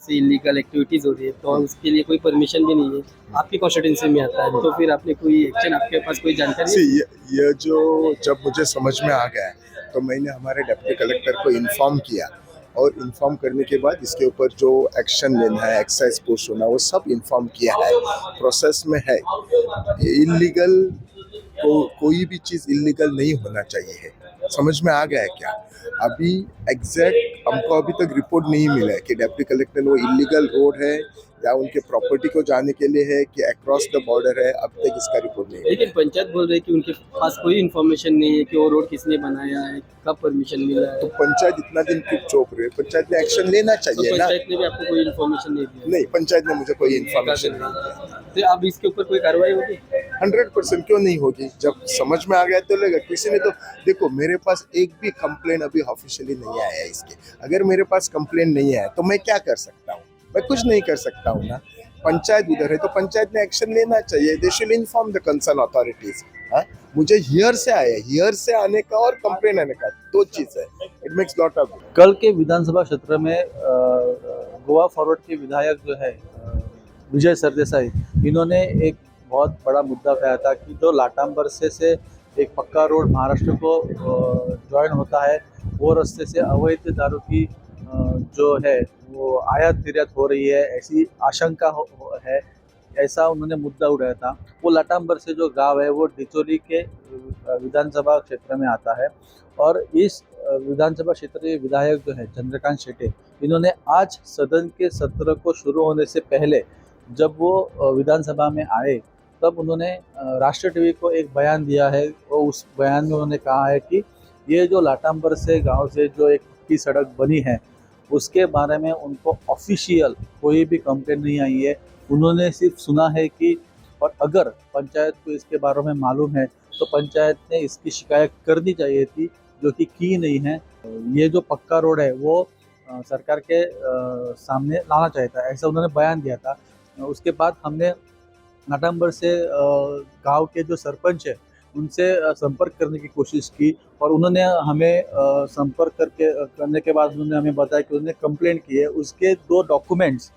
ऐसे illegal activities हो रही है, तो उसके लिए कोई परमिशन भी नहीं है, आपकी कॉन्स्टिट्यूंसी में आता है, तो फिर आपने कोई एक्शन, आपके पास कोई जानकारी सी है? ये जो जब मुझे समझ में आ गया है तो मैंने हमारे डिप्टी कलेक्टर को इन्फॉर्म किया, और इन्फॉर्म करने के बाद इसके ऊपर जो एक्शन लेना है, एक्साइज पोस्ट होना, वो सब इन्फॉर्म किया है, प्रोसेस में है। इलीगल कोई भी चीज़ इलीगल नहीं होना चाहिए है। समझ में आ गया है क्या? अभी एग्जैक्ट हमको अभी तक रिपोर्ट नहीं मिला है कि डिप्टी कलेक्टर वो इलीगल रोड है या उनके प्रॉपर्टी को जाने के लिए है कि अक्रॉस द बॉर्डर है, अब तक इसका रिपोर्ट नहीं मिला लेकिन है। पंचायत बोल रही है कि उनके पास कोई इन्फॉर्मेशन नहीं है कि वो रोड किसने बनाया है, कब परमिशन मिला तो है, पंचायत इतना दिन क्यों चौंक रही है? पंचायत ने एक्शन लेना तो चाहिए ना। पंचायत ने भी आपको कोई इन्फॉर्मेशन नहीं दिया नहीं, पंचायत ने मुझे कोई है? इन्फॉर्मेशन नहीं दिया। तो अब इसके ऊपर कोई कार्रवाई होगी? 100% क्यों नहीं होगी? जब समझ में आ गया तो लेगा। किसी ने तो देखो, मेरे पास एक भी कंप्लेन अभी ऑफिशियली नहीं आया है इसके। अगर मेरे पास कंप्लेन नहीं आया तो मैं क्या कर सकता हूँ? मैं कुछ नहीं कर सकता हूँ ना। पंचायत उधर है तो पंचायत ने एक्शन लेना चाहिए। They should inform the concern authorities. हाँ, मुझे हियर से आया है, हियर से आने का और कंप्लेन आने का दो चीज है। It makes lot of. कल के विधानसभा क्षेत्र में गोवा फॉरवर्ड के विधायक जो है विजय सरदेसाई, इन्होंने एक बहुत बड़ा मुद्दा उठाया था कि जो लाटाम बरसे से एक पक्का रोड महाराष्ट्र को ज्वाइन होता है, वो रास्ते से अवैध दारू की जो है वो आयात निर्यात हो रही है, ऐसी आशंका है, ऐसा उन्होंने मुद्दा उठाया था। वो लाटाम से जो गांव है वो डिचोली के विधानसभा क्षेत्र में आता है, और इस विधानसभा क्षेत्र के विधायक जो है चंद्रकांत शेटे, इन्होंने आज सदन के सत्र को शुरू होने से पहले जब वो विधानसभा में आए, तब उन्होंने राष्ट्र टीवी को एक बयान दिया है, और उस बयान में उन्होंने कहा है कि ये जो लाटाम्बर से गांव से जो एक पक्की सड़क बनी है, उसके बारे में उनको ऑफिशियल कोई भी कंप्लेंट नहीं आई है। उन्होंने सिर्फ सुना है कि, और अगर पंचायत को इसके बारे में मालूम है तो पंचायत ने इसकी शिकायत करनी चाहिए थी, जो कि की नहीं है। ये जो पक्का रोड है वो सरकार के सामने लाना चाहिए था, ऐसा उन्होंने बयान दिया था। उसके बाद हमने नाटाम्बर से गांव के जो सरपंच है उनसे संपर्क करने की कोशिश की, और उन्होंने हमें संपर्क करने के बाद उन्होंने हमें बताया कि उन्होंने कंप्लेंट की है। उसके 2 डॉक्यूमेंट्स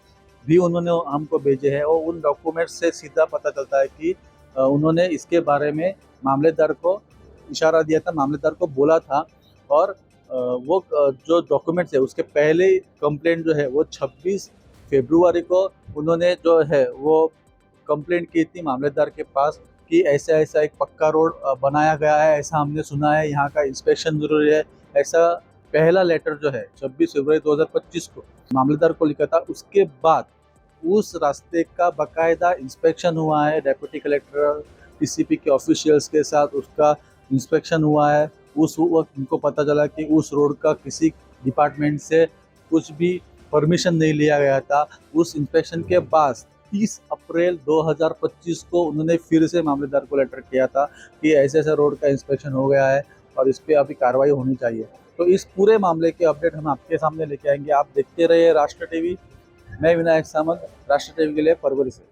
भी उन्होंने हमको भेजे हैं, और उन डॉक्यूमेंट्स से सीधा पता चलता है कि उन्होंने इसके बारे में मामलेदार को इशारा दिया था, मामलेदार को बोला था, और वो जो डॉक्यूमेंट्स है उसके पहले कंप्लेंट जो है वो 26 फरवरी को उन्होंने जो है वो कंप्लेंट की थी मामलेदार के पास कि ऐसा ऐसा एक पक्का रोड बनाया गया है, ऐसा हमने सुना है, यहाँ का इंस्पेक्शन जरूरी है। ऐसा पहला लेटर जो है 26 फरवरी 2025 को मामलेदार को लिखा था। उसके बाद उस रास्ते का बकायदा इंस्पेक्शन हुआ है, डेप्यूटी कलेक्टर टीसीपी के ऑफिशियल्स के साथ उसका इंस्पेक्शन हुआ है। उस वक्त उनको पता चला कि उस रोड का किसी डिपार्टमेंट से कुछ भी परमिशन नहीं लिया गया था। उस इंस्पेक्शन के बाद 30 अप्रैल 2025 को उन्होंने फिर से मामलेदार को लेटर किया था कि ऐसे ऐसे रोड का इंस्पेक्शन हो गया है और इस पर अभी कार्रवाई होनी चाहिए। तो इस पूरे मामले के अपडेट हम आपके सामने लेके आएंगे। आप देखते रहिए राष्ट्र टीवी। मैं विनायक सामंत, राष्ट्र टीवी के लिए परवरी से।